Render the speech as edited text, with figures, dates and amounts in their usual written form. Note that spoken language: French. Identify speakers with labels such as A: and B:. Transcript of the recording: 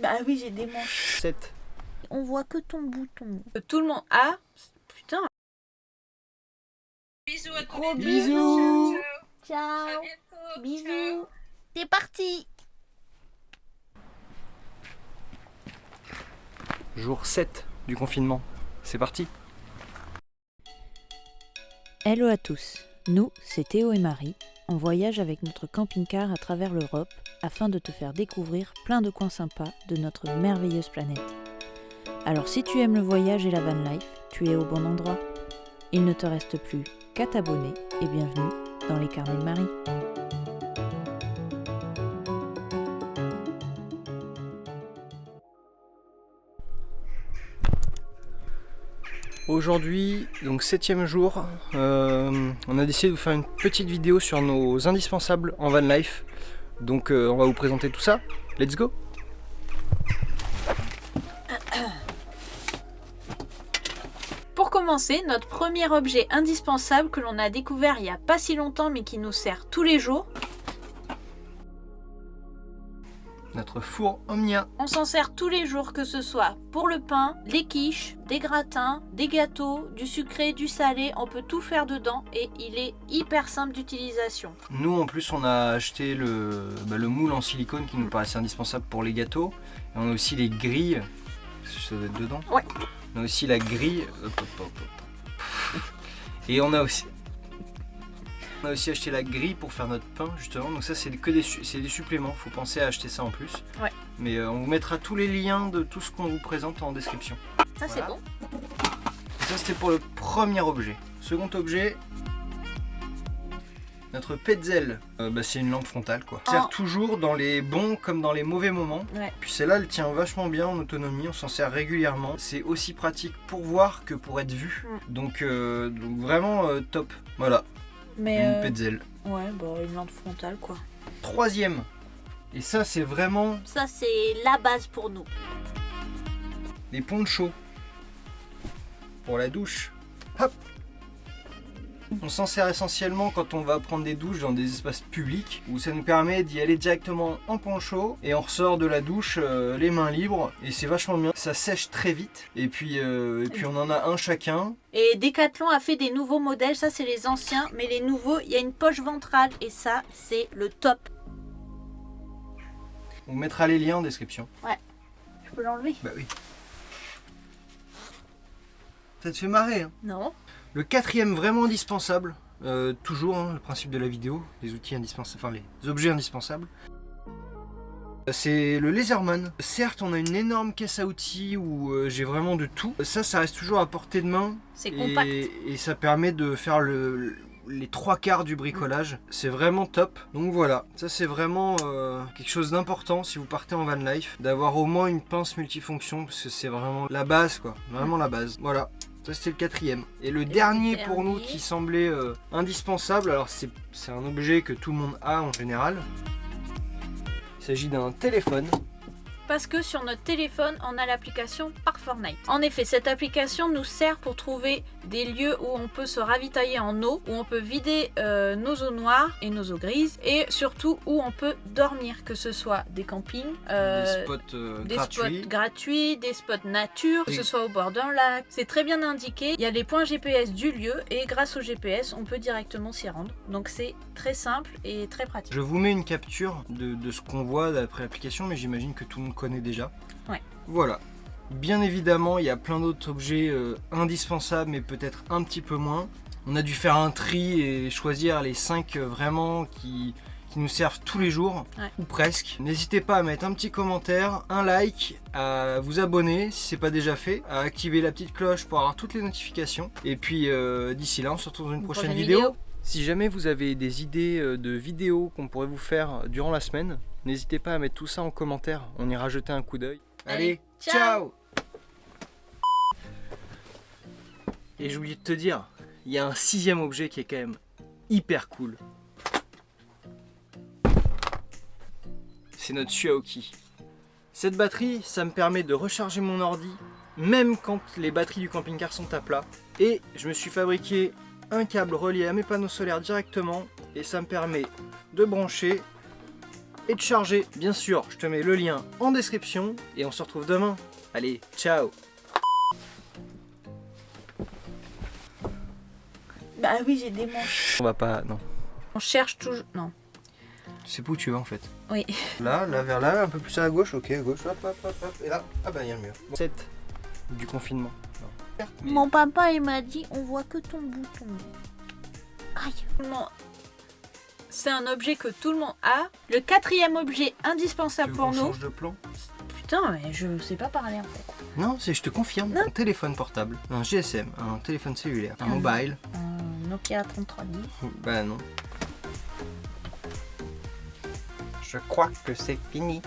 A: Bah oui, j'ai des manches.
B: 7.
A: On voit que ton bouton. Tout le monde a... Putain.
C: Bisous à tous
A: Gros
C: les deux.
B: Bisous.
C: Ciao. À
A: Ciao.
C: bientôt.
A: Bisous.
C: Ciao.
A: C'est parti.
B: Jour 7 du confinement. C'est parti.
D: Hello à tous, nous c'est Théo et Marie, on voyage avec notre camping-car à travers l'Europe afin de te faire découvrir plein de coins sympas de notre merveilleuse planète. Alors si tu aimes le voyage et la van life, tu es au bon endroit. Il ne te reste plus qu'à t'abonner et bienvenue dans les carnets de Marie.
B: Aujourd'hui, donc 7e jour, on a décidé de vous faire une petite vidéo sur nos indispensables en van life. Donc on va vous présenter tout ça. Let's go!
A: Pour commencer, notre premier objet indispensable que l'on a découvert il n'y a pas si longtemps mais qui nous sert tous les jours.
B: Notre four Omnia.
A: On s'en sert tous les jours, que ce soit pour le pain, les quiches, des gratins, des gâteaux, du sucré, du salé, on peut tout faire dedans et il est hyper simple d'utilisation.
B: Nous en plus on a acheté le moule en silicone qui nous paraissait indispensable pour les gâteaux. Et on a aussi les grilles. Ça doit être dedans.
A: Ouais.
B: On a aussi la grille. Et on a aussi acheté la grille pour faire notre pain justement. Donc ça c'est des suppléments. Faut penser à acheter ça en plus.
A: Ouais.
B: Mais on vous mettra tous les liens de tout ce qu'on vous présente en description.
A: Ça c'est bon.
B: Et ça c'était pour le premier objet. Second objet, notre Petzl. C'est une lampe frontale quoi. Ça sert toujours dans les bons comme dans les mauvais moments.
A: Ouais.
B: Puis celle-là elle tient vachement bien en autonomie, on s'en sert régulièrement. C'est aussi pratique pour voir que pour être vu. Donc vraiment top. Voilà,
A: Mais
B: une Petzl.
A: ouais, bon, une lampe frontale quoi.
B: Troisième, et ça c'est vraiment
A: Ça c'est la base pour nous.
B: des ponchos pour la douche. Hop. On s'en sert essentiellement quand on va prendre des douches dans des espaces publics où ça nous permet d'y aller directement en poncho et on ressort de la douche les mains libres et c'est vachement bien. Ça sèche très vite et puis on en a un chacun.
A: Et Decathlon a fait des nouveaux modèles, ça c'est les anciens, mais les nouveaux, il y a une poche ventrale et ça c'est le top.
B: On mettra les liens en description.
A: Ouais, je peux l'enlever?
B: Bah oui. Ça te fait marrer hein?
A: Non.
B: Le quatrième vraiment indispensable, toujours le principe de la vidéo, les outils indispensables, enfin les objets indispensables. C'est le Laserman. Certes, on a une énorme caisse à outils où j'ai vraiment de tout. Ça reste toujours à portée de main.
A: C'est compact.
B: Et ça permet de faire les 3/4 du bricolage. C'est vraiment top. Donc voilà, ça c'est vraiment quelque chose d'important si vous partez en van life. D'avoir au moins une pince multifonction parce que c'est vraiment la base quoi. Vraiment la base. Voilà. Ça c'était le quatrième. Et le dernier pour nous qui semblait indispensable, alors c'est un objet que tout le monde a en général. Il s'agit d'un téléphone.
A: Parce que sur notre téléphone, on a l'application Park4Night. En effet, cette application nous sert pour trouver des lieux où on peut se ravitailler en eau, où on peut vider nos eaux noires et nos eaux grises, et surtout où on peut dormir, que ce soit des campings,
B: des spots
A: gratuits, des spots nature, que ce soit au bord d'un lac. C'est très bien indiqué. Il y a les points GPS du lieu, et grâce au GPS, on peut directement s'y rendre. Donc c'est très simple et très pratique.
B: Je vous mets une capture de ce qu'on voit d'après l'application, mais j'imagine que tout le monde connaît déjà.
A: Ouais.
B: Voilà. Bien évidemment, il y a plein d'autres objets indispensables, mais peut-être un petit peu moins. On a dû faire un tri et choisir les 5 vraiment qui nous servent tous les jours, ou presque. N'hésitez pas à mettre un petit commentaire, un like, à vous abonner si c'est pas déjà fait, à activer la petite cloche pour avoir toutes les notifications. Et puis d'ici là, on se retrouve dans une prochaine vidéo. Si jamais vous avez des idées de vidéos qu'on pourrait vous faire durant la semaine, n'hésitez pas à mettre tout ça en commentaire, on ira jeter un coup d'œil. Allez, ciao! Et j'ai oublié de te dire, il y a un 6e objet qui est quand même hyper cool. C'est notre Xuaoki. Cette batterie, ça me permet de recharger mon ordi, même quand les batteries du camping-car sont à plat. Et je me suis fabriqué un câble relié à mes panneaux solaires directement, et ça me permet de brancher et de charger. Bien sûr, je te mets le lien en description et on se retrouve demain. Allez, ciao.
A: Bah oui, j'ai des manches.
B: On va pas... Non.
A: On cherche toujours... Non.
B: Tu sais pas où tu vas en fait.
A: Oui.
B: Là, vers là, un peu plus à gauche, ok, à gauche, hop, hop, hop, hop. Et là, ah bah il y a le mur. 7 du confinement. Non.
A: Mon papa, il m'a dit, on voit que ton bouton. Aïe. C'est un objet que tout le monde a. Le 4e objet indispensable pour nous.
B: Change de plan.
A: Putain, mais je sais pas parler en fait.
B: Non, c'est, je te confirme, un téléphone portable, un GSM, un téléphone cellulaire, un mobile.
A: Un Nokia 3310.
B: Bah non. Je crois que c'est fini.